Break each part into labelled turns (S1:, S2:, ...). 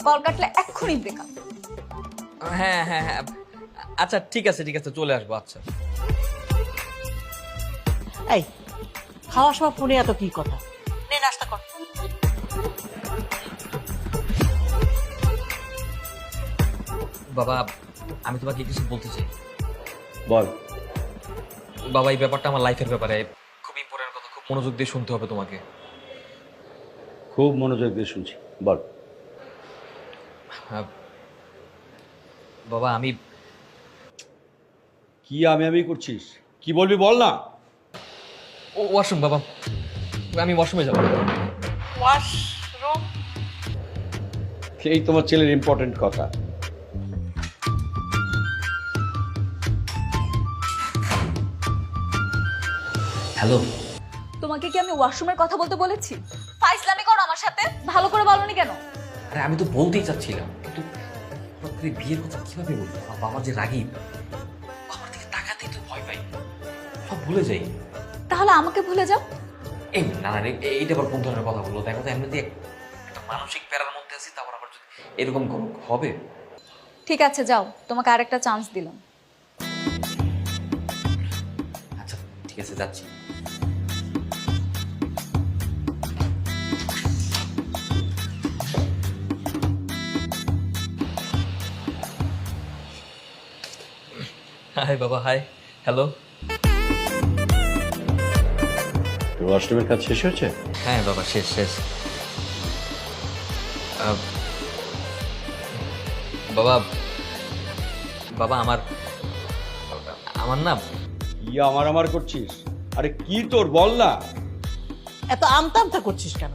S1: Call কাটলে এক্ষুনি breakup.
S2: হ্যাঁ হ্যাঁ হ্যাঁ, আচ্ছা ঠিক আছে চলে আসবো। আচ্ছা
S3: এই খাওয়ার সময় ফোনে এত কি কথা? নে নাস্তা কর।
S2: বাবা, আমি তোমাকে কিছু বলতে চাই।
S4: বল।
S2: বাবা, এই ব্যাপারটা আমার লাইফের ব্যাপারে, খুব ইম্পর্টেন্ট কথা, খুব মনোযোগ দিয়ে শুনতে হবে তোমাকে।
S4: খুব মনোযোগ দিয়ে শুনছি, বল।
S2: হ্যাঁ, বাবা আমি
S4: কি আমি করছিস? কি বলবি বল না।
S2: ওয়াশরুম বাবা, আমি ওয়াশরুমে যাবো।
S3: ওয়াশরুম?
S4: এই তোমার ছেলের ইম্পর্টেন্ট কথা।
S2: হ্যালো,
S1: তোমাকে কি আমি ওয়াশরুমের কথা বলতে বলেছি? ফাইজলামি করো আমার সাথে, ভালো করে বলনি কেন?
S2: আরে আমি তো বলতেই চাচ্ছিলাম, কিন্তু হঠাৎ করে বিয়ের কথা কিভাবে বলবো? আমার বাবা যে রাগী, আমার দিকে তাকাতেই তো ভয় পাই, সব ভুলে যাই।
S1: তাহলে আমাকে ভুলে যাও।
S2: এই না না, এইটা আবার কোন ধরনের কথা বললো? দেখো তো, এমনিতে একটা মানসিক প্যারার মধ্যে আছি, তারপর আবার যদি এরকম হবে।
S1: ঠিক আছে যাও, তোমাকে আরেকটা চান্স দিলাম।
S2: আচ্ছা ঠিক আছে, যাচ্ছি। হাই বাবা, হাই। হ্যালো।
S4: তোর ওয়াশরুমের কাজ শেষ হয়েছে?
S2: হ্যাঁ বাবা, শেষ। বাবা বাবা আমার না।
S4: কি আমার করছিস? আরে কি তোর বল না।
S3: এত আমতা আমতা করছিস কেন?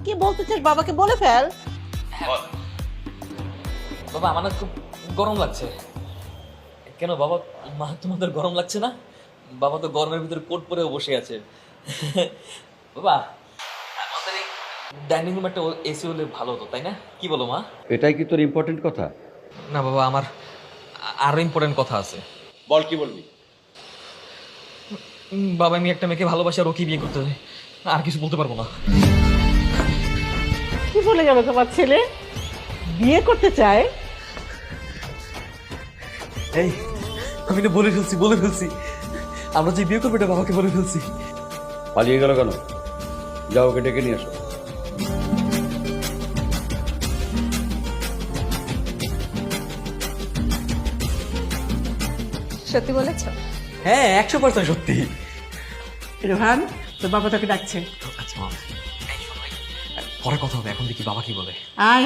S3: কি বলতে চাস বাবাকে বলে ফেল।
S2: বাবা আমার না খুব গরম লাগছে। কেন বাবা, মা তোমাদের গরম লাগছে না? বাবা তো গরমের ভিতরে কোট পরেও বসে আছে। বাবা, আমাদের এই ডাইনিং রুম একটা এসি হলে ভালো হতো, তাই না? কি বলো মা?
S4: এটাই কি তোর ইম্পর্টেন্ট কথা?
S2: না বাবা, আমার আরো ইম্পর্টেন্ট কথা আছে।
S4: বল, কি বলবি?
S2: বাবা, আমি একটা মেয়েকে ভালোবাসি, আর ওকে বিয়ে করতে চাই, আর কিছু বলতে পারবো না।
S3: কি বলে গেল তোমার ছেলে? বিয়ে করতে চায়?
S2: এই, আমি না বলে ফেলছি আমরা যে বিয়ে করবো এটা বাবাকে বলে ফেলছি।
S4: পালিয়ে গেল কেন? যাও, ওকে ডেকে নিয়ে আসো।
S1: সত্যি বলেছ?
S2: হ্যাঁ, 100% সত্যি।
S3: রোহান, তোর বাবা তোকে ডাকছে।
S2: আচ্ছা মা, এই শোনো, পরে কথা হবে, এখন দেখি বাবা কি বলে।
S3: আয়।